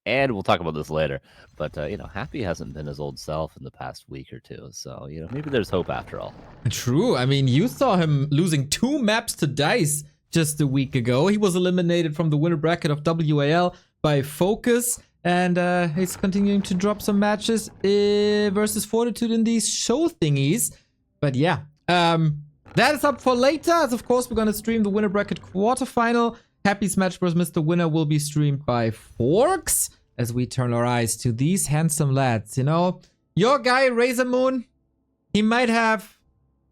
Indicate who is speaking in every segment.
Speaker 1: And we'll talk about this later. But, Happy hasn't been his old self in the past week or two. So, maybe there's hope after all.
Speaker 2: True. I mean, you saw him losing 2 maps to DICE just a week ago. He was eliminated from the winner bracket of WAL by Focus. And he's continuing to drop some matches versus Fortitude in these show thingies. But yeah, that is up for later. As of course, we're going to stream the winner bracket quarterfinal. Happy's match versus Mr. Winner will be streamed by Forks as we turn our eyes to these handsome lads. Your guy, RazerMoon, he might have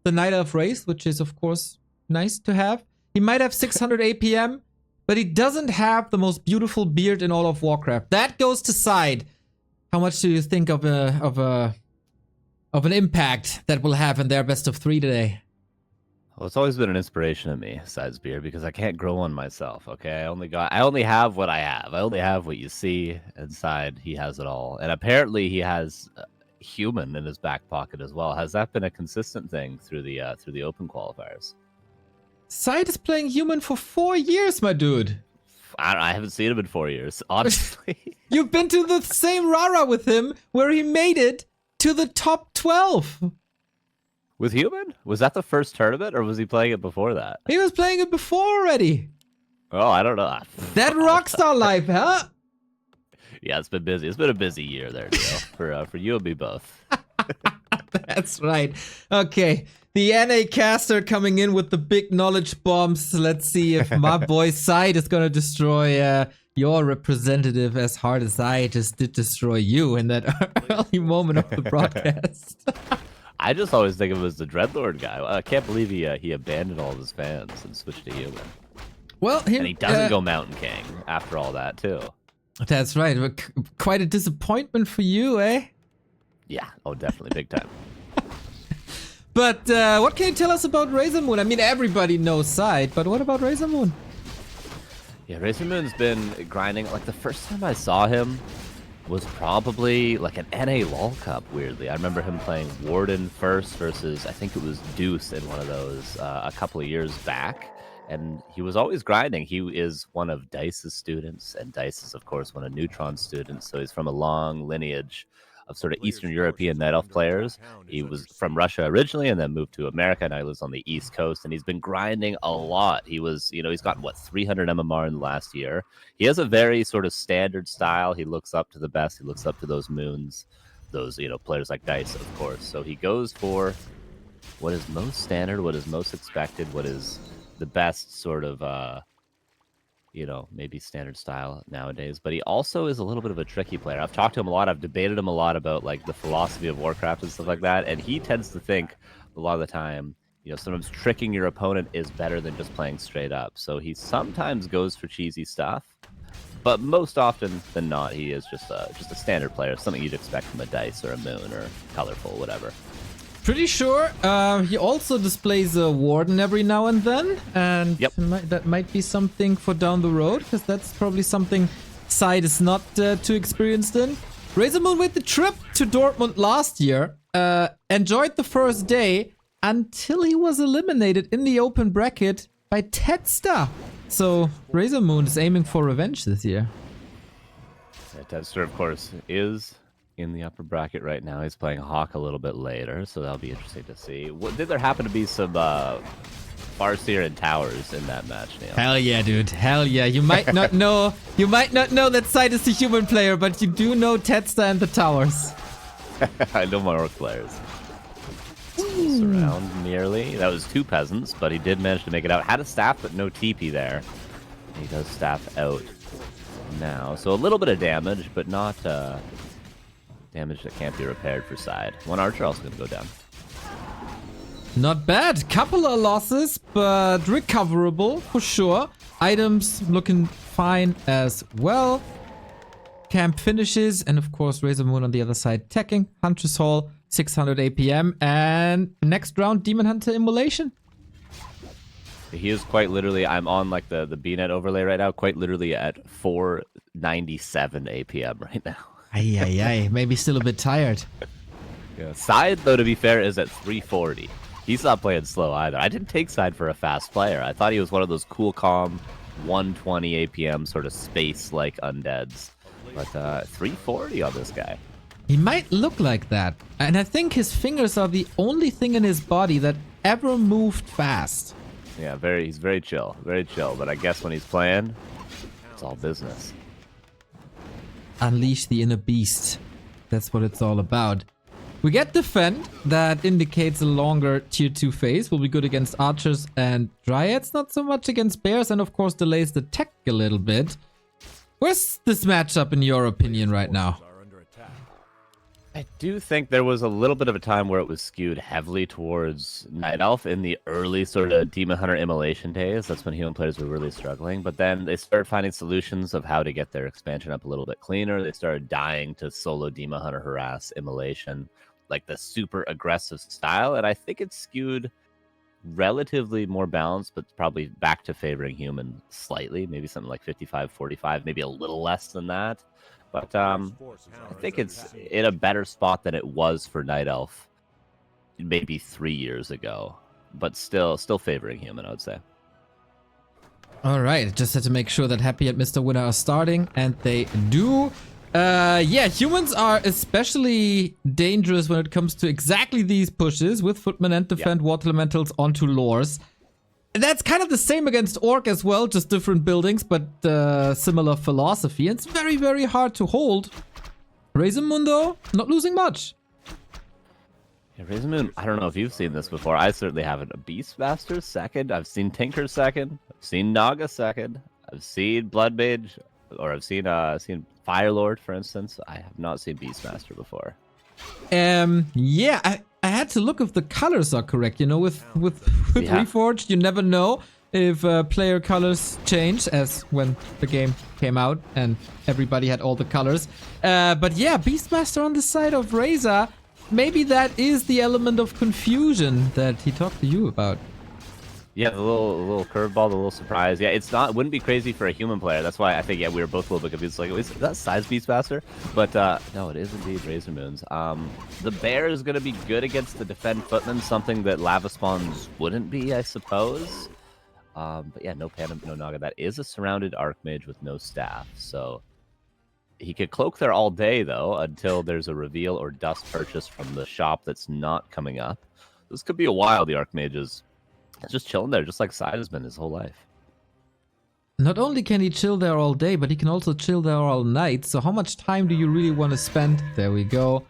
Speaker 2: the Night Elf race, which is of course nice to have. He might have 600 APM. But he doesn't have the most beautiful beard in all of Warcraft. That goes to SyDe. How much do you think of an impact that will have in their best of 3 today?
Speaker 1: Well, it's always been an inspiration to me, SyDe's beard, because I can't grow one myself. Okay, I only have what I have. I only have what you see inside. He has it all, and apparently he has human in his back pocket as well. Has that been a consistent thing through the open qualifiers?
Speaker 2: SyDe is playing human for 4 years, my dude.
Speaker 1: I haven't seen him in 4 years, honestly.
Speaker 2: You've been to the same Rara with him where he made it to the top 12.
Speaker 1: With human? Was that the first tournament, or was he playing it before that?
Speaker 2: He was playing it before already.
Speaker 1: Oh, I don't know.
Speaker 2: That rockstar life, huh?
Speaker 1: Yeah, it's been busy. It's been a busy year there, Neil, for you and me both.
Speaker 2: That's right. Okay. The NA caster coming in with the big knowledge bombs. Let's see if my boy SyDe is going to destroy your representative as hard as I just did destroy you in that early moment of the broadcast.
Speaker 1: I just always think of him as the Dreadlord guy. I can't believe he abandoned all of his fans and switched to human.
Speaker 2: Well,
Speaker 1: and he doesn't go Mountain King after all that, too.
Speaker 2: That's right. Quite a disappointment for you, eh?
Speaker 1: Yeah. Oh, definitely. Big time.
Speaker 2: But what can you tell us about RazerMoon? I mean, everybody knows SyDe, but what about RazerMoon?
Speaker 1: Yeah, RazerMoon's been grinding. Like, the first time I saw him was probably like an NA LOL Cup, weirdly. I remember him playing Warden first versus, I think it was Deuce in one of those a couple of years back. And he was always grinding. He is one of DICE's students, and DICE is, of course, one of Neutron's students. So he's from a long lineage of sort of Eastern European Night Elf players. He was from Russia originally and then moved to America. Now he lives on the East Coast, and he's been grinding a lot. He was, he's gotten, 300 MMR in the last year. He has a very sort of standard style. He looks up to the best. He looks up to those moons, those, players like DICE, of course. So he goes for what is most standard, what is most expected, what is the best sort of, maybe standard style nowadays. But he also is a little bit of a tricky player. I've talked to him a lot. I've debated him a lot about like the philosophy of Warcraft and stuff like that. And he tends to think a lot of the time, sometimes tricking your opponent is better than just playing straight up. So he sometimes goes for cheesy stuff, but most often than not, he is just a standard player, something you'd expect from a DICE or a Moon or Colorful, whatever.
Speaker 2: Pretty sure. He also displays a Warden every now and then, and
Speaker 1: yep.
Speaker 2: That might be something for down the road, because that's probably something SyDe is not too experienced in. RazerMoon made the trip to Dortmund last year, enjoyed the first day until he was eliminated in the open bracket by Tedster. So RazerMoon is aiming for revenge this year.
Speaker 1: Yeah, Tedster, of course, is in the upper bracket right now. He's playing Hawk a little bit later, so that'll be interesting to see. Did there happen to be some Farseer and Towers in that match, Neil?
Speaker 2: Hell yeah, dude. Hell yeah. You might not know that SyDe is the human player, but you do know Tedster and the Towers.
Speaker 1: I know my Orc players. Surround nearly. That was 2 peasants, but he did manage to make it out. Had a staff, but no TP there. He does staff out now. So a little bit of damage, but not damage that can't be repaired for SyDe. One Archer also going to go down.
Speaker 2: Not bad. Couple of losses, but recoverable for sure. Items looking fine as well. Camp finishes, and of course RazerMoon on the other side teching. Huntress Hall, 600 APM, and next round Demon Hunter Immolation.
Speaker 1: He is quite literally, I'm on like the BNet overlay right now, quite literally at 497 APM right now.
Speaker 2: Ay, maybe still a bit tired.
Speaker 1: Yeah. SyDe, though, to be fair, is at 340. He's not playing slow either. I didn't take SyDe for a fast player. I thought he was one of those cool, calm, 120 APM sort of space-like undeads. But 340 on this guy.
Speaker 2: He might look like that. And I think his fingers are the only thing in his body that ever moved fast.
Speaker 1: Yeah, he's very chill. Very chill. But I guess when he's playing, it's all business.
Speaker 2: Unleash the inner beast. That's what it's all about. We get Defend. That indicates a longer tier 2 phase. Will be good against archers and dryads. Not so much against bears. And of course delays the tech a little bit. Where's this matchup in your opinion right now?
Speaker 1: I do think there was a little bit of a time where it was skewed heavily towards Night Elf in the early sort of Demon Hunter immolation days. That's when human players were really struggling. But then they started finding solutions of how to get their expansion up a little bit cleaner. They started dying to solo Demon Hunter harass immolation, like the super aggressive style. And I think it's skewed relatively more balanced, but probably back to favoring human slightly. Maybe something like 55-45, maybe a little less than that. But I think it's in a better spot than it was for Night Elf maybe 3 years ago. But still favoring human, I would say.
Speaker 2: All right, just had to make sure that Happy and Mr. Winner are starting, and they do. Yeah, humans are especially dangerous when it comes to exactly these pushes with Footman and Defend Water Elementals onto Lores. That's kind of the same against Orc as well, just different buildings, but similar philosophy. It's very, very hard to hold. RazerMoon, though, not losing much.
Speaker 1: Yeah, RazerMoon, I don't know if you've seen this before. I certainly haven't. A Beastmaster second. I've seen Tinker second. I've seen Naga second. I've seen Blood Mage, or I've seen Firelord, for instance. I have not seen Beastmaster before.
Speaker 2: Yeah, I had to look if the colors are correct. You know, with Reforged, you never know if player colors change, as when the game came out and everybody had all the colors. But yeah, Beastmaster on the side of Razor. Maybe that is the element of confusion that he talked to you about.
Speaker 1: Yeah, the little curveball, the little surprise. Yeah, it wouldn't be crazy for a human player. That's why I think, yeah, we were both a little bit confused. Like, is that size Beastmaster? But no, it is indeed RazerMoon's. The bear is going to be good against the Defend Footman, something that Lava Spawns wouldn't be, I suppose. But yeah, no Panda, no Naga. That is a surrounded Archmage with no staff. So he could cloak there all day, though, until there's a reveal or dust purchase from the shop that's not coming up. This could be a while, the Archmage is just chilling there, just like SyDe has been his whole life.
Speaker 2: Not only can he chill there all day, but he can also chill there all night. So how much time do you really want to spend, there we go,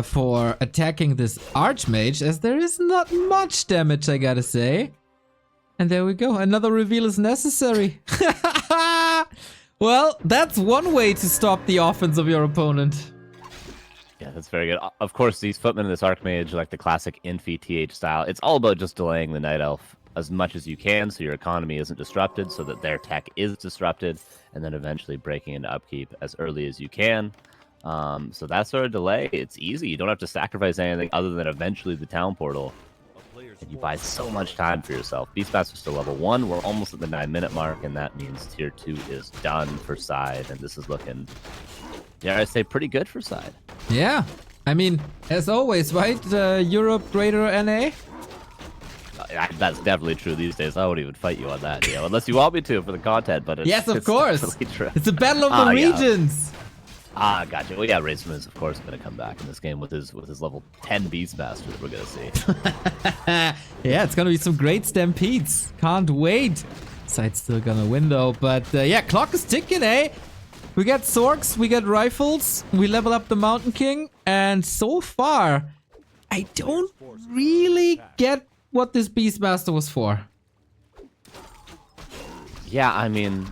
Speaker 2: for attacking this Archmage, as there is not much damage, I gotta say. And there we go, another reveal is necessary. Well, that's one way to stop the offense of your opponent.
Speaker 1: Yeah, that's very good. Of course, these Footmen and this Archmage, like the classic Infi TH style, it's all about just delaying the Night Elf as much as you can so your economy isn't disrupted, so that their tech is disrupted, and then eventually breaking into upkeep as early as you can. So that sort of delay, it's easy. You don't have to sacrifice anything other than eventually the town portal. And you buy so much time for yourself. Beastmaster's still level 1. We're almost at the 9-minute mark, and that means tier 2 is done for SyDe, and this is looking, yeah, I'd say pretty good for SyDe.
Speaker 2: Yeah, I mean, as always, right? Europe greater NA?
Speaker 1: That's definitely true these days. I won't even fight you on that, unless you want me to for the content. But
Speaker 2: yes, of course.
Speaker 1: True.
Speaker 2: It's a battle of the regions.
Speaker 1: Yeah. Gotcha. Well, yeah, RazerMoon is of course going to come back in this game with his level 10 Beastmaster that we're going to see.
Speaker 2: Yeah, it's going to be some great stampedes. Can't wait. SyDe's still going to win though, but yeah, clock is ticking, eh? We got Sorks, we got rifles, we level up the Mountain King, and so far, I don't really get what this Beastmaster was for.
Speaker 1: Yeah, I mean,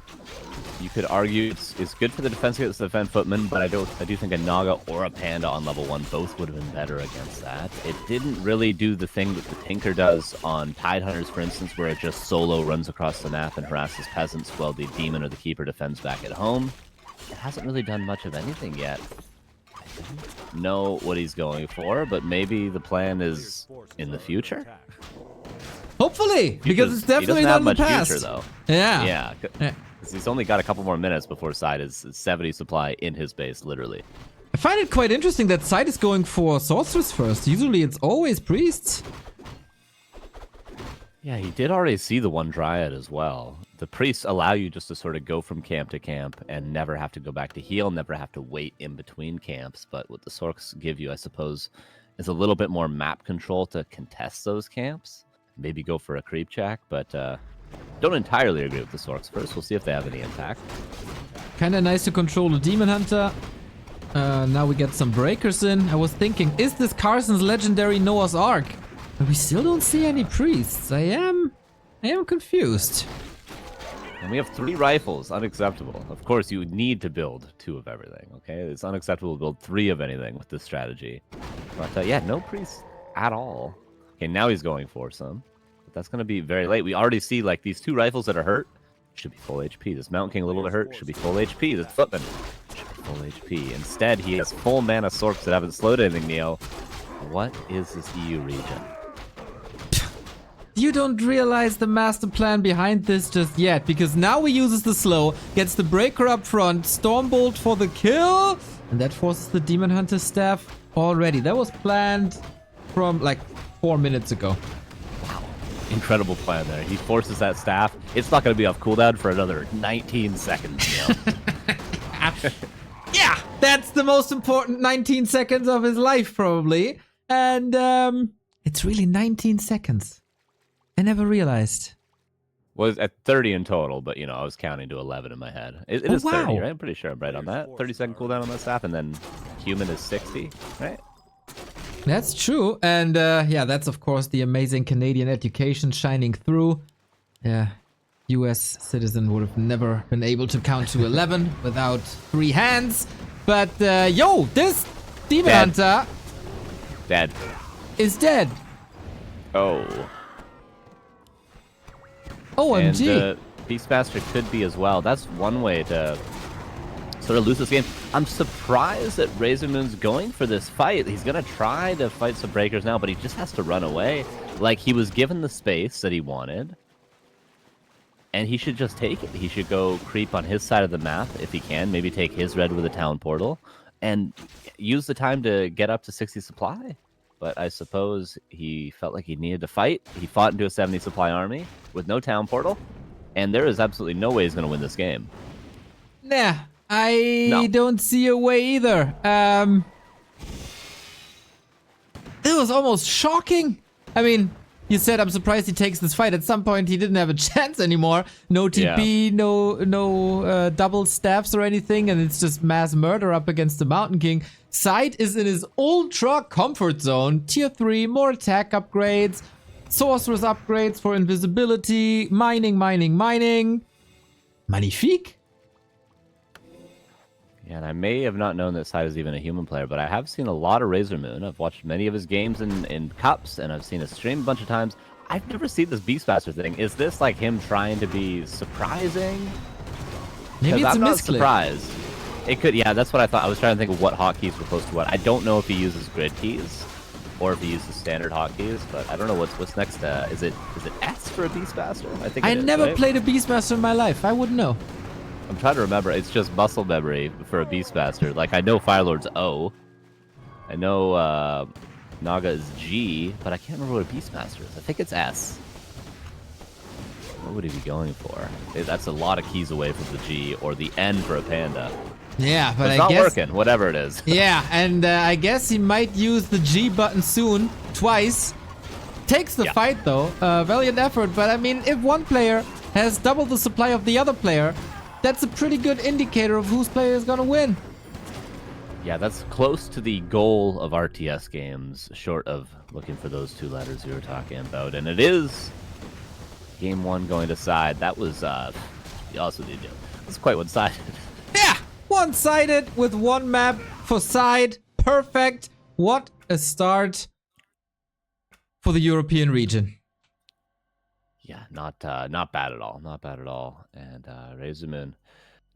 Speaker 1: you could argue it's good for the defense against the Defend Footman, but I do think a Naga or a Panda on level 1 both would have been better against that. It didn't really do the thing that the Tinker does on Tide Hunters, for instance, where it just solo runs across the map and harasses peasants while the Demon or the Keeper defends back at home. It hasn't really done much of anything yet. I don't know what he's going for, but maybe the plan is in the future?
Speaker 2: Hopefully, because it's definitely not in the past.
Speaker 1: Future, though.
Speaker 2: Yeah.
Speaker 1: Yeah. He's only got a couple more minutes before SyDe is 70 supply in his base, literally.
Speaker 2: I find it quite interesting that SyDe is going for Sorceress first. Usually it's always Priests.
Speaker 1: Yeah, he did already see the one Dryad as well. the priests allow you just to sort of go from camp to camp and never have to go back to heal, never have to wait in between camps. But what the Sorks give you, I suppose, is a little bit more map control to contest those camps. Maybe go for a creep check, but don't entirely agree with the Sorks. First, we'll see if they have any impact.
Speaker 2: Kinda nice to control the Demon Hunter. Now we get some breakers in. I was thinking, is this Carson's legendary Noah's Ark? But we still don't see any priests. I am confused.
Speaker 1: And we have 3 rifles. Unacceptable. Of course, you would need to build 2 of everything, okay? It's unacceptable to build 3 of anything with this strategy. But yeah, no priests at all. Okay, now he's going for some. But that's going to be very late. We already see, like, these 2 rifles that are hurt should be full HP. This Mountain King a little bit hurt should be full HP. This Footman should be full HP. Instead, he has full mana Sorks that haven't slowed anything, Neo. What is this EU region?
Speaker 2: You don't realize the master plan behind this just yet, because now he uses the slow, gets the breaker up front, Stormbolt for the kill, and that forces the Demon Hunter staff already. That was planned from like 4 minutes ago.
Speaker 1: Wow. Incredible plan there. He forces that staff. It's not going to be off cooldown for another 19 seconds, you know?
Speaker 2: Yeah, that's the most important 19 seconds of his life, probably. And it's really 19 seconds. I never realized.
Speaker 1: Was at 30 in total, but you know, I was counting to 11 in my head. It is 30, right? I'm pretty sure I'm right on that. 30-second cooldown on that staff, and then human is 60, right?
Speaker 2: That's true. And yeah, that's of course the amazing Canadian education shining through. Yeah, US citizen would have never been able to count to 11 without 3 hands. But yo, this Demon Hunter
Speaker 1: Dead.
Speaker 2: is dead.
Speaker 1: Oh.
Speaker 2: OMG.
Speaker 1: And Beastmaster could be as well. That's one way to sort of lose this game. I'm surprised that RazerMoon's going for this fight. He's going to try to fight some breakers now, but he just has to run away. Like, he was given the space that he wanted, and he should just take it. He should go creep on his side of the map if he can. Maybe take his red with a town portal and use the time to get up to 60 supply. But I suppose he felt like he needed to fight. He fought into a 70 supply army with no town portal, and there is absolutely no way he's going to win this game.
Speaker 2: Nah, I don't see a way either. It was almost shocking. I mean, you said I'm surprised he takes this fight. At some point, he didn't have a chance anymore. No TP, no double staffs or anything, and it's just mass murder up against the Mountain King. SyDe is in his ultra comfort zone. Tier 3, more attack upgrades, sorceress upgrades for invisibility, mining. Magnifique.
Speaker 1: Yeah, and I may have not known that SyDe is even a human player, but I have seen a lot of RazerMoon. I've watched many of his games in cups, and I've seen his stream a bunch of times. I've never seen this Beastmaster thing. Is this like him trying to be surprising?
Speaker 2: Maybe it's
Speaker 1: I'm
Speaker 2: a
Speaker 1: not
Speaker 2: misclick.
Speaker 1: surprised. It could, yeah, that's what I thought. I was trying to think of what hotkeys were close to what. I don't know if he uses grid keys or if he uses standard hotkeys, but I don't know what's next. Is it S for a Beastmaster? I think
Speaker 2: I
Speaker 1: it is,
Speaker 2: never
Speaker 1: right?
Speaker 2: played a Beastmaster in my life. I wouldn't know.
Speaker 1: I'm trying to remember. It's just muscle memory for a Beastmaster. Like, I know Firelord's O. I know Naga is G, but I can't remember what a Beastmaster is. I think it's S. What would he be going for? That's a lot of keys away from the G or the N for a panda.
Speaker 2: Yeah, but
Speaker 1: It's not working, whatever it is.
Speaker 2: Yeah, and I guess he might use the G button soon, twice. Takes the fight though, valiant effort, but I mean, if one player has double the supply of the other player, that's a pretty good indicator of whose player is gonna win.
Speaker 1: Yeah, that's close to the goal of RTS games, short of looking for those 2 letters you were talking about. And it is game 1 going to SyDe. That was, you also did it. It's quite one-sided.
Speaker 2: Yeah, one-sided with one map for SyDe. Perfect. What a start for the European region.
Speaker 1: Yeah, not bad at all. Not bad at all. And RazerMoon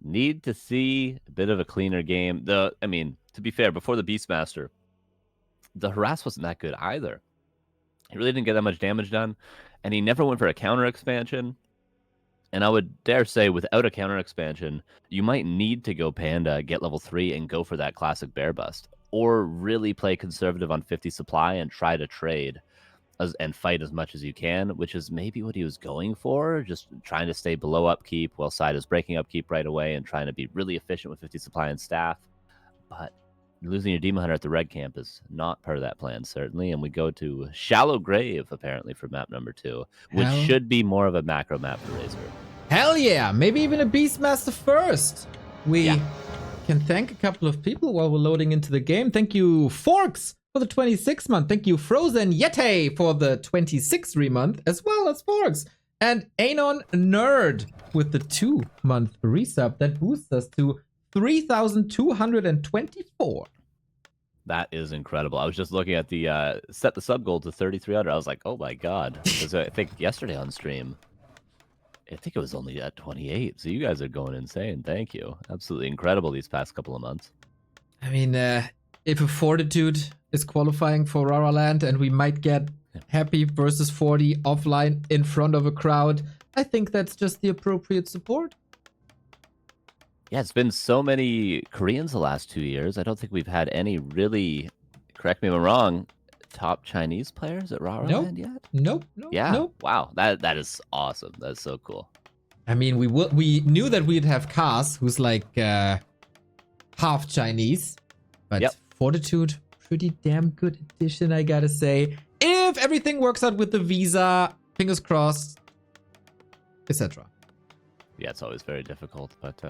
Speaker 1: need to see a bit of a cleaner game. I mean, to be fair, before the Beastmaster, the harass wasn't that good either. He really didn't get that much damage done, and he never went for a counter expansion. And I would dare say, without a counter expansion, you might need to go Panda, get level 3, and go for that classic bear bust. Or really play conservative on 50 supply and try to trade and fight as much as you can, which is maybe what he was going for, just trying to stay below upkeep while SyDe is breaking upkeep right away and trying to be really efficient with 50 supply and staff. But losing your Demon Hunter at the red camp is not part of that plan, certainly. And we go to Shallow Grave, apparently, for map number 2, which should be more of a macro map for Razer.
Speaker 2: Hell yeah! Maybe even a Beastmaster first. We can thank a couple of people while we're loading into the game. Thank you, Forks, for the 26th month. Thank you, Frozen Yeti, for the 26th month, as well as Forks. And Anon Nerd with the 2-month resub that boosts us to 3,224.
Speaker 1: That is incredible. I was just looking at the set the sub goal to 3,300. I was like, oh my god. Because I think yesterday on stream, I think it was only at 28. So you guys are going insane. Thank you. Absolutely incredible these past couple of months.
Speaker 2: I mean, if a Fortitude is qualifying for Rara Land and we might get Happy versus 40 offline in front of a crowd, I think that's just the appropriate support.
Speaker 1: Yeah, it's been so many Koreans the last 2 years. I don't think we've had any really, correct me if I'm wrong, top Chinese players at Rara Land yet?
Speaker 2: Nope.
Speaker 1: Wow, that is awesome. That's so cool.
Speaker 2: I mean, we knew that we'd have Kaz, who's like half Chinese, but Fortitude, pretty damn good addition, I gotta say. If everything works out with the visa, fingers crossed, etc.
Speaker 1: Yeah, it's always very difficult, but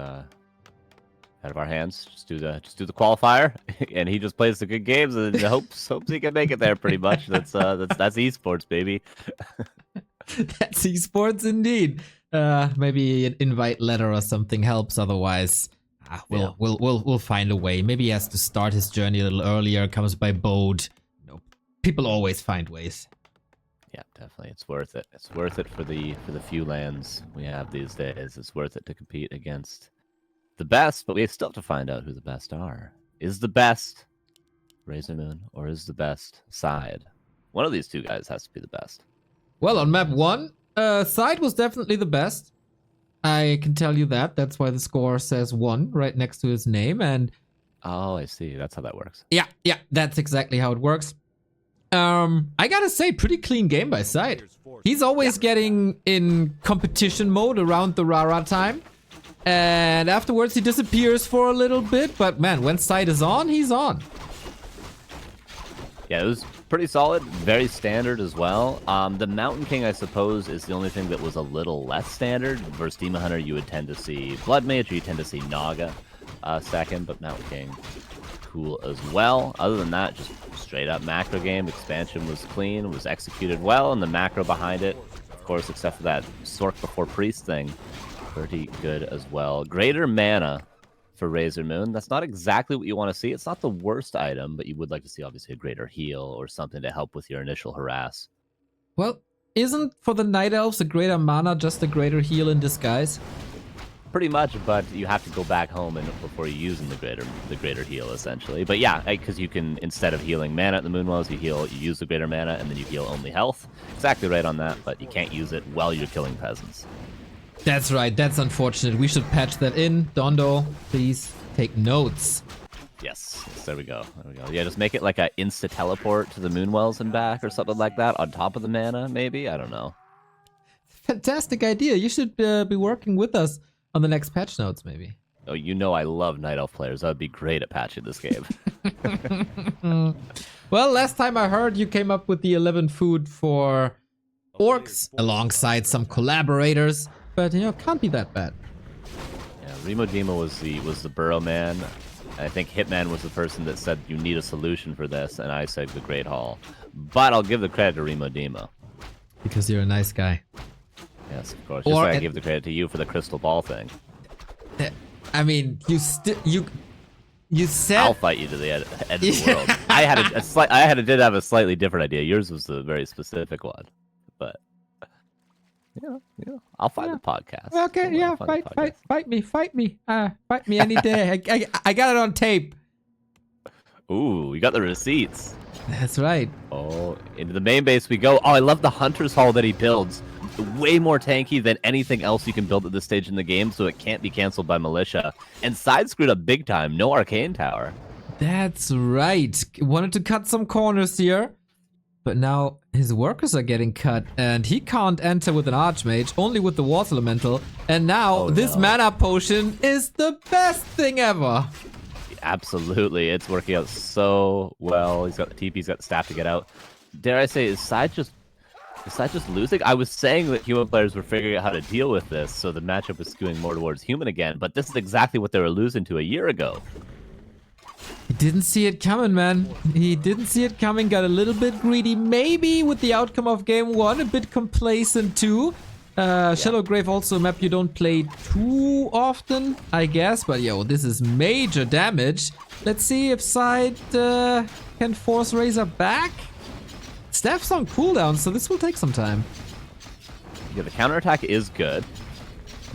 Speaker 1: out of our hands, just do the qualifier, and he just plays the good games and hopes he can make it there. Pretty much. That's esports, baby.
Speaker 2: That's esports indeed. Maybe an invite letter or something helps. Otherwise, we'll find a way. Maybe he has to start his journey a little earlier. Comes by boat. People always find ways.
Speaker 1: Yeah, definitely. It's worth it. It's worth it for the few lands we have these days. It's worth it to compete against the best, but we still have to find out who the best are. Is the best RazerMoon or is the best SyDe? One of these two guys has to be the best.
Speaker 2: Well, on map 1, SyDe was definitely the best. I can tell you that. That's why the score says 1 right next to his name. And
Speaker 1: oh, I see. That's how that works.
Speaker 2: Yeah, that's exactly how it works. I gotta say, pretty clean game by SyDe. He's always getting in competition mode around the Rara time. And afterwards he disappears for a little bit, but man, when SyDe is on, he's on.
Speaker 1: Yeah, it was pretty solid, very standard as well. The Mountain King, I suppose, is the only thing that was a little less standard. Versus Demon Hunter, you would tend to see Blood Mage, or you tend to see Naga second, but Mountain King, cool as well. Other than that, just straight up macro game. Expansion was clean, was executed well, and the macro behind it, of course, except for that Sork before Priest thing, pretty good as well. Greater mana for RazerMoon. That's not exactly what you want to see. It's not the worst item, but you would like to see obviously a greater heal or something to help with your initial harass.
Speaker 2: Well, isn't for the Night Elves a greater mana just a greater heal in disguise?
Speaker 1: Pretty much, but you have to go back home before you using the greater heal essentially. But yeah, because you can, instead of healing mana at the Moonwells, you use the greater mana and then you heal only health. Exactly right on that, but you can't use it while you're killing peasants.
Speaker 2: That's right. That's unfortunate. We should patch that in. Dondo, please take notes.
Speaker 1: Yes, there we go. There we go. Yeah, just make it like a insta teleport to the Moonwells and back or something like that on top of the mana, maybe. I don't know.
Speaker 2: Fantastic idea. You should be working with us on the next patch notes, maybe.
Speaker 1: Oh, you know I love Night Elf players. I'd be great at patching this game.
Speaker 2: Well, last time I heard you came up with the 11 food for orcs alongside some collaborators. But, you know, can't be that bad.
Speaker 1: Yeah, Remo Dima was the Burrow Man. I think Hitman was the person that said you need a solution for this, and I said the Great Hall. But I'll give the credit to Remo Dima.
Speaker 2: Because you're a nice guy.
Speaker 1: Yes, of course. Just like I give the credit to you for the crystal ball thing.
Speaker 2: I mean, you said
Speaker 1: I'll fight you to the end of the world. I did have a slightly different idea. Yours was a very specific one, but. Yeah, I'll find the podcast.
Speaker 2: Okay, yeah, fight me, fight me any day. I got it on tape.
Speaker 1: Ooh, you got the receipts.
Speaker 2: That's right.
Speaker 1: Oh, into the main base we go. Oh, I love the Hunter's Hall that he builds. Way more tanky than anything else you can build at this stage in the game, so it can't be canceled by militia. And SyDe screwed up big time. No Arcane Tower.
Speaker 2: That's right. Wanted to cut some corners here. But now his workers are getting cut, and he can't enter with an Archmage, only with the Water Elemental. And now this mana potion is the best thing ever.
Speaker 1: Absolutely, it's working out so well. He's got the TP, he's got the staff to get out. Dare I say, is SyDe just losing? I was saying that human players were figuring out how to deal with this, so the matchup was skewing more towards human again, but this is exactly what they were losing to a year ago.
Speaker 2: He didn't see it coming, man. He didn't see it coming, got a little bit greedy, maybe with the outcome of game 1, a bit complacent too. Shadowgrave also a map you don't play too often, I guess, but yo, this is major damage. Let's see if SyDe can force Razor back. Staff's on cooldown, so this will take some time.
Speaker 1: Yeah, the counterattack is good,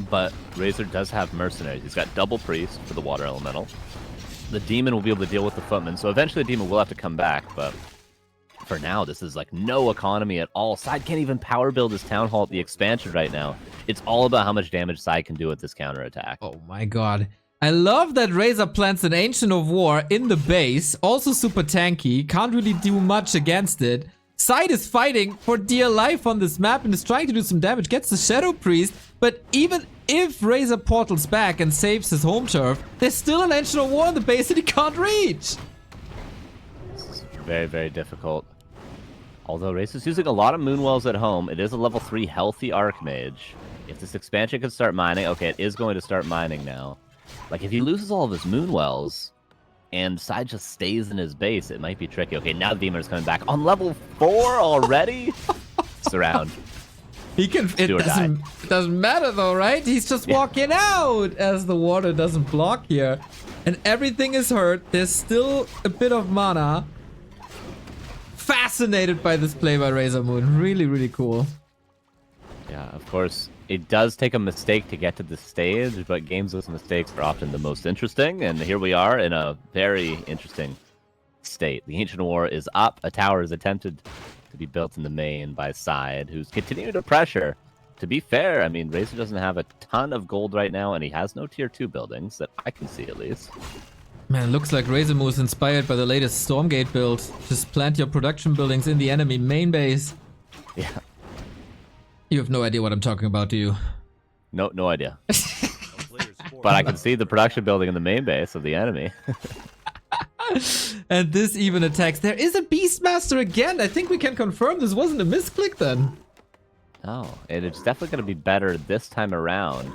Speaker 1: but Razor does have mercenaries. He's got double priest for the water elemental. The demon will be able to deal with the footman, so eventually the demon will have to come back, but for now, this is like no economy at all. SyDe can't even power build his town hall at the expansion right now. It's all about how much damage SyDe can do with this counterattack.
Speaker 2: Oh my god. I love that Razor plants an Ancient of War in the base, also super tanky, can't really do much against it. SyDe is fighting for dear life on this map and is trying to do some damage, gets the Shadow Priest, but even if Razor portals back and saves his home turf, there's still an Ancient of War in the base that he can't reach.
Speaker 1: This is very, very difficult. Although Razor's using a lot of Moonwells at home, it is a level 3 healthy Archmage. If this expansion can start mining, okay, it is going to start mining now. Like, if he loses all of his Moonwells, and SyDe just stays in his base, it might be tricky. Okay, now the Demon's coming back. On level 4 already? Surround.
Speaker 2: He can. It doesn't matter though, right? He's just walking out as the water doesn't block here. And everything is hurt. There's still a bit of mana. Fascinated by this play by RazerMoon. Really, really cool.
Speaker 1: Yeah, of course. It does take a mistake to get to the stage, but games with mistakes are often the most interesting. And here we are in a very interesting state. The Ancient War is up. A tower is attempted to be built in the main by SyDe, who's continuing to pressure. To be fair, I mean, Razor doesn't have a ton of gold right now, and he has no tier 2 buildings that I can see at least.
Speaker 2: Man, looks like RazerMoon is inspired by the latest Stormgate build. Just plant your production buildings in the enemy main base.
Speaker 1: Yeah.
Speaker 2: You have no idea what I'm talking about, do you?
Speaker 1: No idea. But I can see the production building in the main base of the enemy.
Speaker 2: And this even attacks. There is a Beastmaster again. I think we can confirm this wasn't a misclick then.
Speaker 1: Oh, and it's definitely going to be better this time around.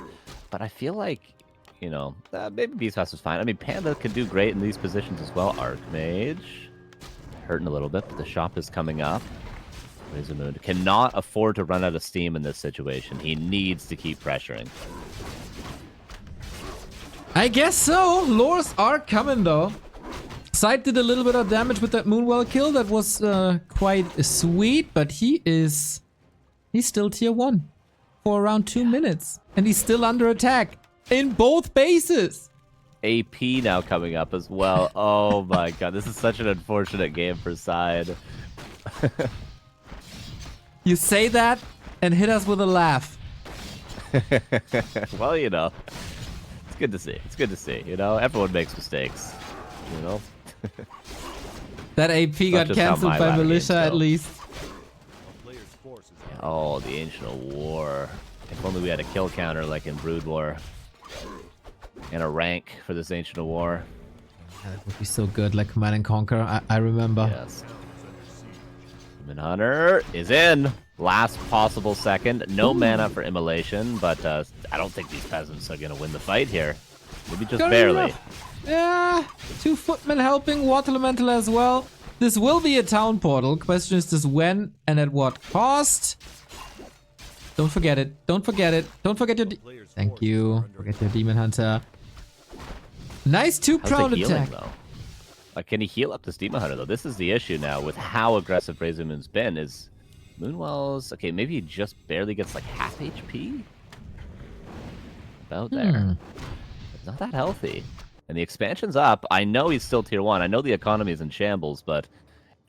Speaker 1: But I feel like, you know, maybe Beastmaster's fine. I mean, Panda could do great in these positions as well. Archmage. Hurting a little bit, but the shop is coming up. RazerMoon cannot afford to run out of steam in this situation. He needs to keep pressuring.
Speaker 2: I guess so. Lures are coming though. SyDe did a little bit of damage with that Moonwell kill. That was quite sweet, but he's still tier 1 for around 2 minutes. And he's still under attack in both bases.
Speaker 1: AP now coming up as well. Oh my god, this is such an unfortunate game for SyDe.
Speaker 2: You say that and hit us with a laugh.
Speaker 1: Well, you know, it's good to see. It's good to see. You know, everyone makes mistakes. You know.
Speaker 2: That AP got cancelled by Militia at least.
Speaker 1: Oh, the Ancient of War. If only we had a kill counter like in Brood War. And a rank for this Ancient of War.
Speaker 2: That would be so good, like Command & Conquer. I remember.
Speaker 1: Yes. Human Hunter is in. Last possible second. No mana for Immolation, but I don't think these peasants are going to win the fight here. Maybe just barely.
Speaker 2: Yeah, 2 footmen helping, Water Elemental as well. This will be a town portal. Question is just when and at what cost. Don't forget it. Don't forget it. Don't forget your... Thank you. Forget your Demon Hunter. Nice 2-pronged attack.
Speaker 1: Though? Like, can he heal up this Demon Hunter, though? This is the issue now with how aggressive RazerMoon's been. Is Moonwell's... Okay, maybe he just barely gets, like, half HP? About there. It's not that healthy. And the expansion's up. I know he's still tier 1. I know the economy is in shambles, but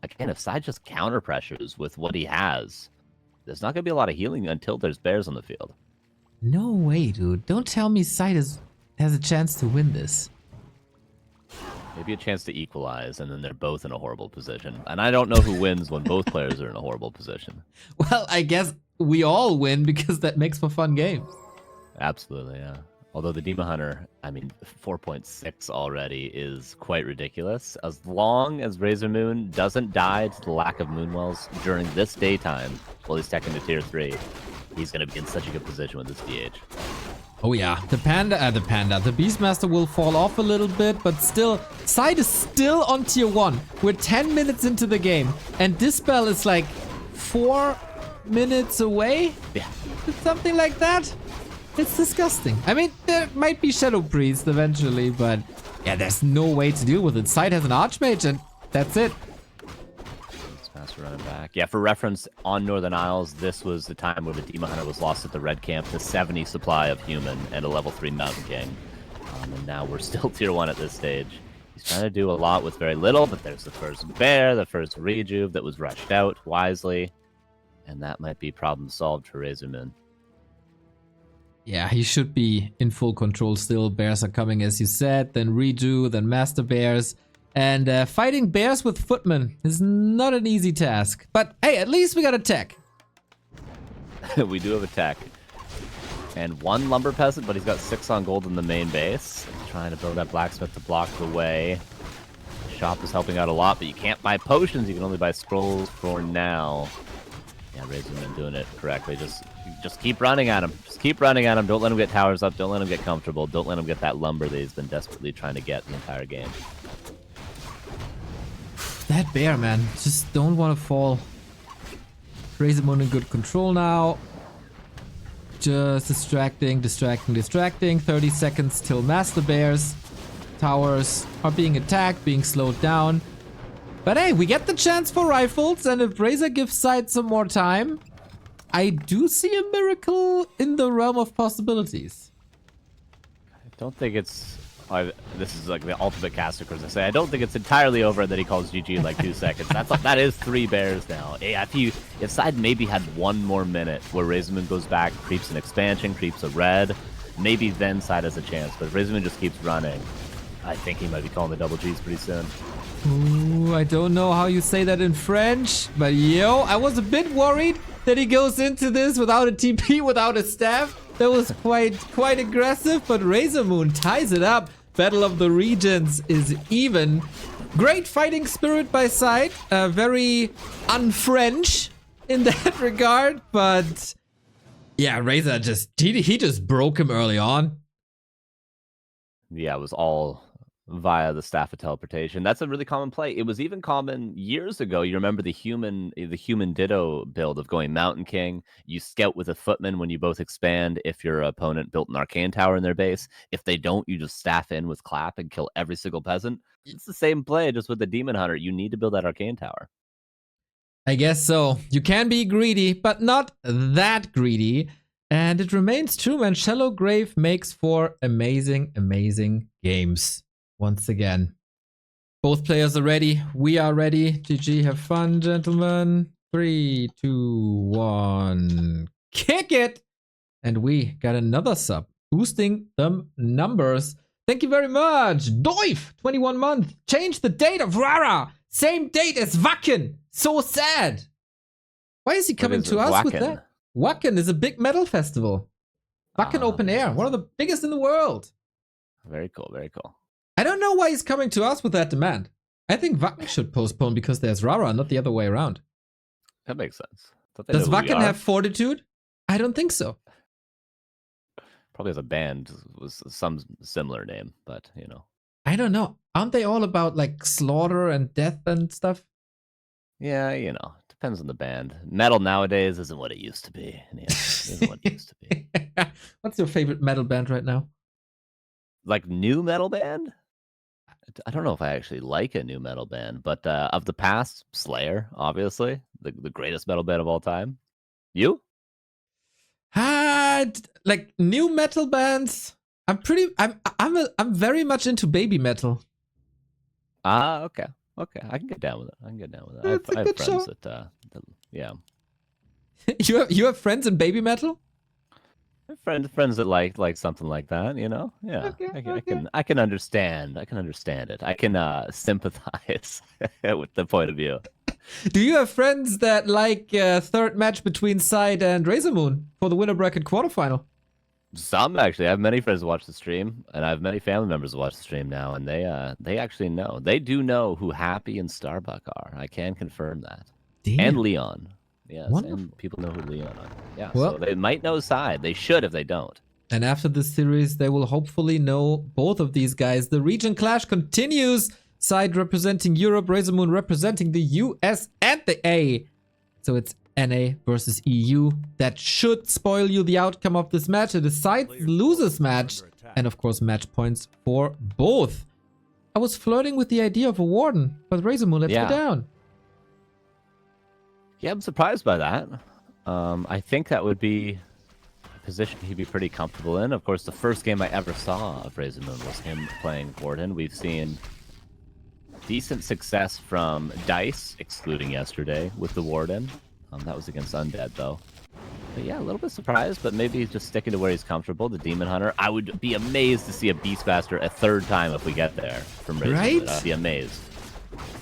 Speaker 1: again, if SyDe just counter pressures with what he has, there's not going to be a lot of healing until there's bears on the field.
Speaker 2: No way, dude. Don't tell me SyDe has a chance to win this.
Speaker 1: Maybe a chance to equalize, and then they're both in a horrible position. And I don't know who wins when both players are in a horrible position.
Speaker 2: Well, I guess we all win because that makes for fun games.
Speaker 1: Absolutely, yeah. Although the Demon Hunter, I mean, 4.6 already is quite ridiculous. As long as RazerMoon doesn't die to the lack of Moonwells during this daytime while he's teching to tier 3, he's going to be in such a good position with this DH.
Speaker 2: Oh yeah, the Beastmaster will fall off a little bit, but still, SyDe is still on tier 1. We're 10 minutes into the game, and Dispel is like 4 minutes away?
Speaker 1: Yeah.
Speaker 2: Something like that? It's disgusting. I mean, there might be Shadow Priest eventually, but yeah, there's no way to deal with it. SyDe has an Archmage, and that's it.
Speaker 1: Master running back. Yeah, for reference, on Northern Isles, this was the time where the Demon Hunter was lost at the red camp to 70 supply of human and a level 3 Mountain King. And now we're still tier 1 at this stage. He's trying to do a lot with very little, but there's the first bear, the first rejuve that was rushed out wisely. And that might be problem solved for RazerMoon.
Speaker 2: Yeah, he should be in full control still. Bears are coming, as you said, then redo, then master bears. And fighting bears with footmen is not an easy task. But hey, at least we got a tech.
Speaker 1: We do have a tech. And 1 lumber peasant, but he's got 6 on gold in the main base. He's trying to build that blacksmith to block the way. The shop is helping out a lot, but you can't buy potions. You can only buy scrolls for now. Yeah, RazerMoon doing it correctly. Just keep running at him. Just keep running at him. Don't let him get towers up. Don't let him get comfortable. Don't let him get that lumber that he's been desperately trying to get the entire game.
Speaker 2: That bear, man. Just don't want to fall. RazerMoon in good control now. Just distracting. 30 seconds till master bears. Towers are being attacked, being slowed down. But hey, we get the chance for rifles, and if Razor gives SyDe some more time, I do see a miracle in the realm of possibilities.
Speaker 1: I don't think it's... this is like the ultimate caster curse. I say I don't think it's entirely over that he calls GG in like 2 seconds. That is 3 bears now. Yeah, if SyDe maybe had 1 more minute where RazerMoon goes back, creeps an expansion, creeps a red, maybe then SyDe has a chance. But if RazerMoon just keeps running, I think he might be calling the double Gs pretty soon.
Speaker 2: Ooh, I don't know how you say that in French, but yo, I was a bit worried that he goes into this without a TP, without a staff. That was quite aggressive, but RazerMoon ties it up. Battle of the Regions is even. Great fighting spirit by SyDe. Very un-French in that regard, but yeah, Razor he just broke him early on.
Speaker 1: Yeah, it was all via the staff of teleportation. That's a really common play. It was even common years ago. You remember the human Ditto build of going Mountain King. You scout with a footman when you both expand if your opponent built an arcane tower in their base. If they don't, you just staff in with clap and kill every single peasant. It's the same play, just with the Demon Hunter. You need to build that arcane tower.
Speaker 2: I guess so. You can be greedy, but not that greedy. And it remains true, man. Shallow Grave makes for amazing, amazing games. Once again, both players are ready. We are ready. GG, have fun, gentlemen. 3, 2, 1, kick it! And we got another sub, boosting them numbers. Thank you very much. Doif, 21 month. Change the date of Rara. Same date as Wacken. So sad. Why is he coming to us with that? Wacken is a big metal festival. Wacken Open Air, one of the biggest in the world.
Speaker 1: Very cool, very cool.
Speaker 2: I don't know why he's coming to us with that demand. I think Wacken should postpone because there's Rara, not the other way around.
Speaker 1: That makes sense.
Speaker 2: Does Wacken have fortitude? I don't think so.
Speaker 1: Probably as a band was some similar name, but you know.
Speaker 2: I don't know. Aren't they all about like slaughter and death and stuff?
Speaker 1: Yeah, you know, depends on the band. Metal nowadays isn't what it used to be. Yeah, isn't what it used to be.
Speaker 2: What's your favorite metal band right now?
Speaker 1: Like new metal band? I don't know if I actually like a new metal band, but of the past, Slayer, obviously, the greatest metal band of all time. You?
Speaker 2: Like new metal bands. I'm very much into baby metal.
Speaker 1: Okay. I can get down with it. I have friends that yeah.
Speaker 2: You have friends in baby metal?
Speaker 1: Friends that like something like that, you know. Yeah,
Speaker 2: Okay,
Speaker 1: I
Speaker 2: okay.
Speaker 1: I can understand. I can understand it. I can sympathize with the point of view.
Speaker 2: Do you have friends that like third match between SyDe and RazerMoon for the winner bracket quarterfinal?
Speaker 1: Some actually. I have many friends who watch the stream, and I have many family members who watch the stream now, and they actually know. They do know who Happy and Starbuck are. I can confirm that. And
Speaker 2: Damn.
Speaker 1: Leon. Yes,
Speaker 2: Wonderful.
Speaker 1: and people know who Leon are. Yeah,
Speaker 2: Well,
Speaker 1: so they might know side. They should if they don't.
Speaker 2: and after this series, they will hopefully know both of these guys. The region clash continues. SyDe representing Europe, RazerMoon representing the US and the A. So it's NA versus EU. That should spoil you the outcome of this match. It is SyDe's losers match. And of course, match points for both. I was flirting with the idea of a Warden, but RazerMoon lets me down.
Speaker 1: Yeah, I'm surprised by that. I think that would be a position he'd be pretty comfortable in. Of course, the first game I ever saw of RazerMoon was him playing Warden. We've seen decent success from Dice, excluding yesterday, with the Warden. That was against Undead, though. But yeah, a little bit surprised, but maybe he's just sticking to where he's comfortable. The Demon Hunter. I would be amazed to see a Beastmaster a third time if we get there from RazerMoon.
Speaker 2: Right?
Speaker 1: I'd be amazed.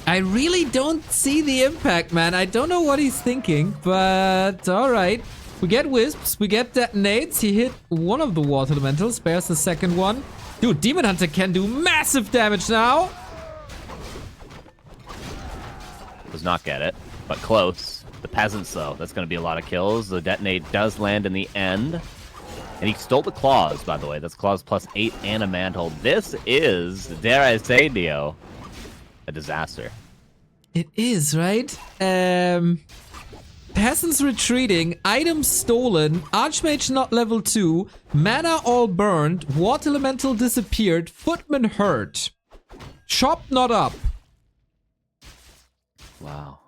Speaker 2: I really don't see the impact, man. I don't know what he's thinking, but alright. We get Wisps, we get Detonates. He hit one of the Water Elementals, spares the second one. Dude, Demon Hunter can do massive damage now.
Speaker 1: Does not get it, but close. The Peasants, though, that's going to be a lot of kills. The Detonate does land in the end. And he stole the Claws, by the way. That's Claws plus 8 and a Mantle. This is, dare I say, Neo, a disaster.
Speaker 2: It is, right? Peasants retreating, items stolen, Archmage not level 2, mana all burned, Water Elemental disappeared, Footman hurt. Shop not up.
Speaker 1: Wow.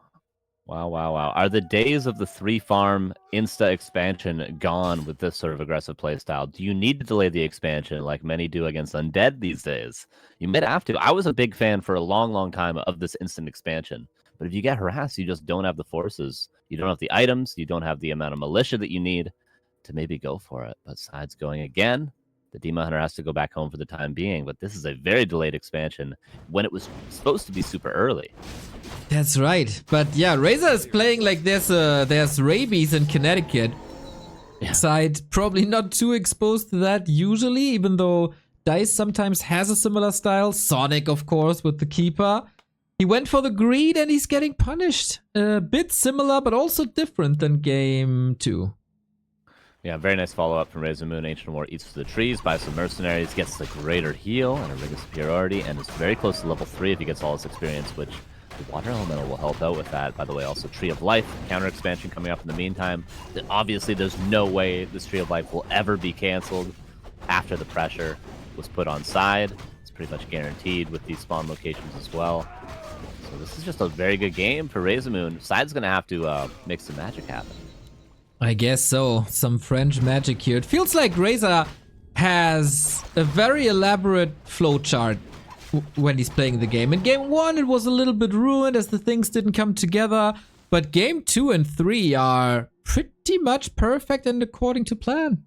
Speaker 1: Wow. Are the days of the 3-farm insta expansion gone with this sort of aggressive playstyle? Do you need to delay the expansion like many do against Undead these days? You might have to. I was a big fan for a long time of this instant expansion. But if you get harassed, you just don't have the forces. You don't have the items. You don't have the amount of militia that you need to maybe go for it. But SyDe's going again. The Demon Hunter has to go back home for the time being. But this is a very delayed expansion when it was supposed to be super early.
Speaker 2: That's right. But yeah, Razor is playing like there's rabies in Connecticut.
Speaker 1: Yeah.
Speaker 2: SyDe probably not too exposed to that usually, even though Dice sometimes has a similar style. Sonic, of course, with the Keeper. He went for the greed and he's getting punished. A bit similar, but also different than game 2.
Speaker 1: Yeah, very nice follow-up from RazerMoon. Ancient War eats for the trees, buys some mercenaries, gets the greater heal and a ring of superiority, and is very close to level 3 if he gets all his experience, which the Water Elemental will help out with that. By the way, also Tree of Life, counter expansion coming up in the meantime. Obviously, there's no way this Tree of Life will ever be canceled after the pressure was put on SyDe. It's pretty much guaranteed with these spawn locations as well. So this is just a very good game for RazerMoon. SyDe's going to have to make some magic happen.
Speaker 2: I guess so. Some French magic here. It feels like Razor has a very elaborate flowchart when he's playing the game. In game 1, it was a little bit ruined as the things didn't come together. But game 2 and 3 are pretty much perfect and according to plan.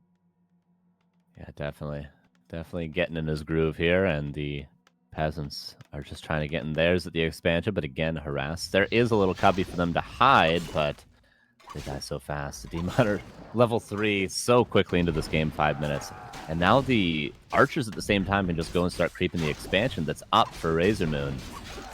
Speaker 1: Yeah, definitely. Definitely getting in his groove here, and the Peasants are just trying to get in theirs at the expansion, but again, harassed. There is a little cubby for them to hide, but they die so fast. The Demon Hunter, level 3, so quickly into this game, 5 minutes. And now the archers at the same time can just go and start creeping the expansion that's up for RazerMoon.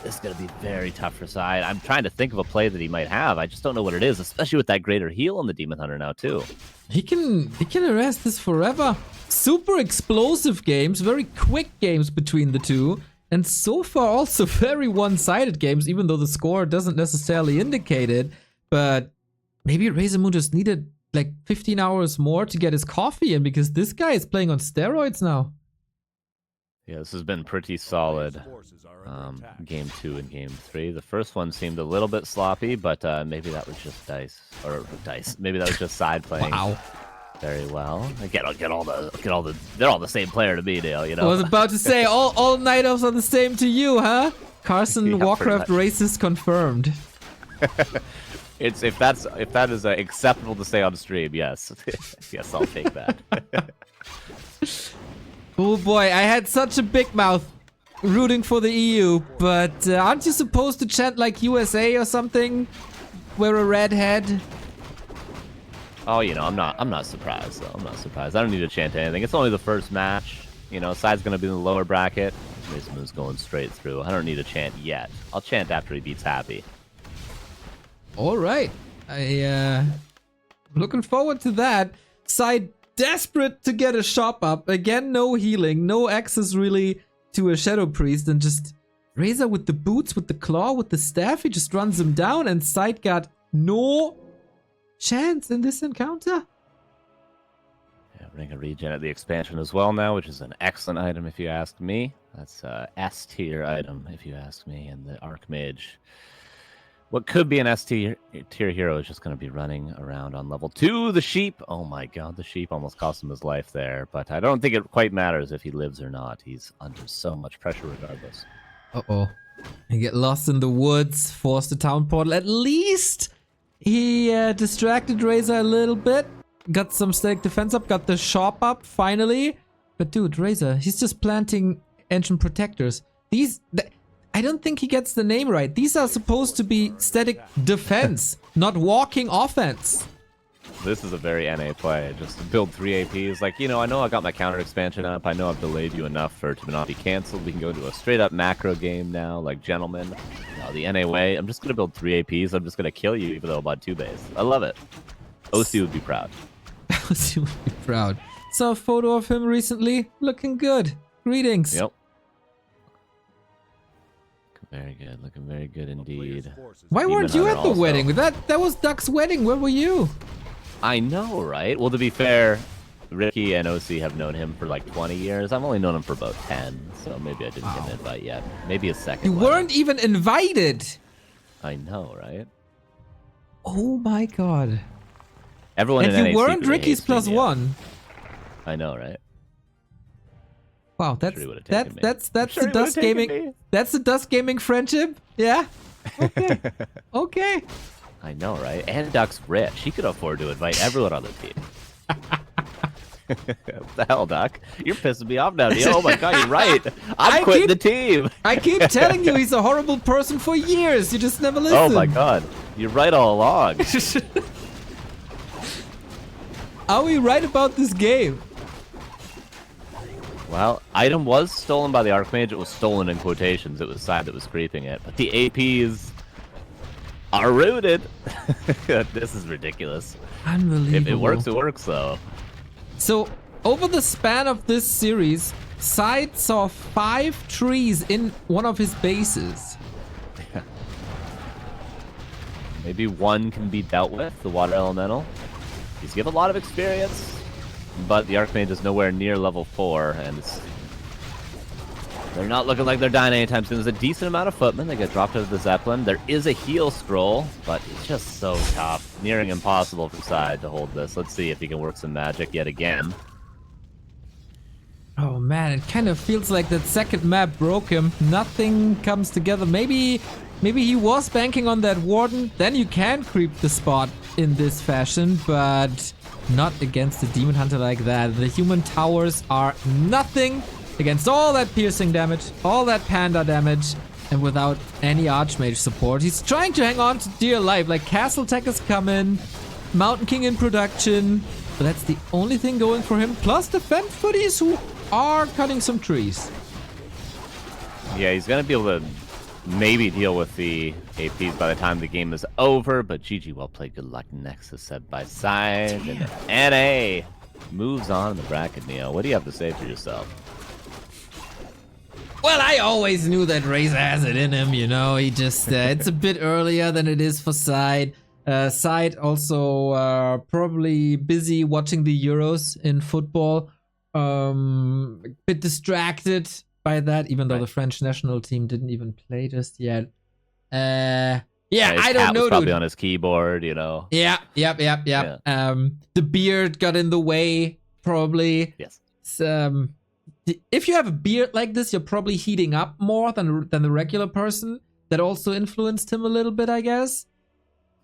Speaker 1: This is going to be very tough for SyDe. I'm trying to think of a play that he might have. I just don't know what it is, especially with that greater heal on the Demon Hunter now, too.
Speaker 2: He can harass this forever. Super explosive games, very quick games between the two. And so far also very one-sided games, even though the score doesn't necessarily indicate it. But maybe RazerMoon just needed like 15 hours more to get his coffee in, because this guy is playing on steroids now.
Speaker 1: Yeah, this has been pretty solid. Game 2 and game 3. The first one seemed a little bit sloppy, but maybe that was just Dice. Maybe that was just SyDe playing very well. Get all the. They're all the same player to me, Dale. You know.
Speaker 2: I was about to say all night elves are the same to you, huh? Carson,
Speaker 1: Yeah,
Speaker 2: Warcraft racist confirmed.
Speaker 1: It's if that is acceptable to say on stream, yes, yes, I'll take that.
Speaker 2: Oh boy, I had such a big mouth rooting for the EU, but aren't you supposed to chant like USA or something? Wear a red head.
Speaker 1: Oh, you know, I'm not surprised though. I'm not surprised. I don't need to chant anything. It's only the first match. You know, SyDe's gonna be in the lower bracket. RazerMoon's going straight through. I don't need to chant yet. I'll chant after he beats Happy.
Speaker 2: All right, I'm looking forward to that. SyDe desperate to get a shop up again. No healing, no access really to a Shadow Priest, and just Razor with the boots, with the claw, with the staff. He just runs him down, and SyDe got no chance in this encounter.
Speaker 1: Yeah, running a regen at the expansion as well now, which is an excellent item if you ask me. That's a S tier item if you ask me, and the Archmage. What could be an S-tier hero is just going to be running around on level 2. The sheep. Oh my god, the sheep almost cost him his life there. But I don't think it quite matters if he lives or not. He's under so much pressure regardless.
Speaker 2: Uh-oh. He get lost in the woods, forced the town portal. At least he distracted Razor a little bit. Got some static defense up, got the shop up finally. But dude, Razor, he's just planting ancient protectors. I don't think he gets the name right. These are supposed to be static defense, not walking offense.
Speaker 1: This is a very NA play. Just to build 3 APs. Like, you know, I know I got my counter expansion up. I know I've delayed you enough for it to not be canceled. We can go to a straight up macro game now, like gentlemen. No, the NA way. I'm just going to build 3 APs. I'm just going to kill you even though I'm on 2 base. I love it. OC would be proud.
Speaker 2: OC would be proud. Saw a photo of him recently. Looking good. Greetings.
Speaker 1: Yep. Very good, looking very good indeed.
Speaker 2: Why weren't you at the wedding? That was Duck's wedding. Where were you?
Speaker 1: I know, right? Well, to be fair, Ricky and OC have known him for like 20 years. I've only known him for about 10, so maybe I didn't get an invite yet. Maybe a second.
Speaker 2: You weren't even invited.
Speaker 1: I know, right?
Speaker 2: Oh my god.
Speaker 1: Everyone
Speaker 2: and
Speaker 1: in
Speaker 2: you
Speaker 1: NA
Speaker 2: weren't Ricky's
Speaker 1: plus
Speaker 2: one.
Speaker 1: I know, right?
Speaker 2: Wow, that's
Speaker 1: sure
Speaker 2: the Dust Gaming. That's the Dust Gaming friendship. Yeah. Okay. Okay.
Speaker 1: I know, right? And Duck's rich. He could afford to invite everyone on the team. What the hell, Duck? You're pissing me off now, dude. Oh my god, you're right. I'm quitting the team.
Speaker 2: I keep telling you he's a horrible person for years. You just never listen.
Speaker 1: Oh my god. You're right all along.
Speaker 2: Are we right about this game?
Speaker 1: Well, item was stolen by the Archmage. It was stolen in quotations. It was SyDe that was creeping it. But the APs are rooted. This is ridiculous.
Speaker 2: Unbelievable.
Speaker 1: If it works though.
Speaker 2: So, over the span of this series, SyDe saw 5 trees in one of his bases.
Speaker 1: Yeah. Maybe one can be dealt with, the Water Elemental. He's given a lot of experience. But the Archmage is nowhere near level 4, and they're not looking like they're dying anytime soon. There's a decent amount of footmen. They get dropped out of the Zeppelin. There is a heal scroll, but it's just so tough. Nearing impossible for SyDe to hold this. Let's see if he can work some magic yet again.
Speaker 2: Oh man, it kind of feels like that second map broke him. Nothing comes together. Maybe he was banking on that Warden. Then you can creep the spot in this fashion, but not against a Demon Hunter like that. The human towers are nothing against all that piercing damage, all that panda damage, and without any Archmage support. He's trying to hang on to dear life. Like, Castle Tech is coming, Mountain King in production, but that's the only thing going for him. Plus the Fen Footies who are cutting some trees.
Speaker 1: Yeah, he's going to be able to maybe deal with the APs by the time the game is over, but GG, well played, good luck. Nexus said by SyDe, and NA moves on in the bracket. Neo, what do you have to say for yourself?
Speaker 2: Well, I always knew that Razor has it in him, you know. He just, it's a bit earlier than it is for SyDe. SyDe also probably busy watching the Euros in football. A bit distracted by that, even though the French national team didn't even play just yet. Yeah, I don't know, dude.
Speaker 1: Probably on his keyboard, you know.
Speaker 2: Yeah. The beard got in the way, probably.
Speaker 1: Yes.
Speaker 2: If you have a beard like this, you're probably heating up more than the regular person. That also influenced him a little bit, I guess.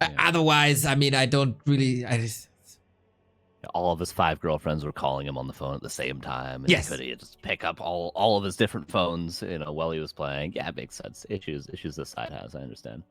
Speaker 2: Otherwise, I mean, I don't really.
Speaker 1: All of his 5 girlfriends were calling him on the phone at the same time. And
Speaker 2: Yes.
Speaker 1: Could he just pick up all of his different phones, while he was playing? Yeah, it makes sense. Issues this side has, I understand.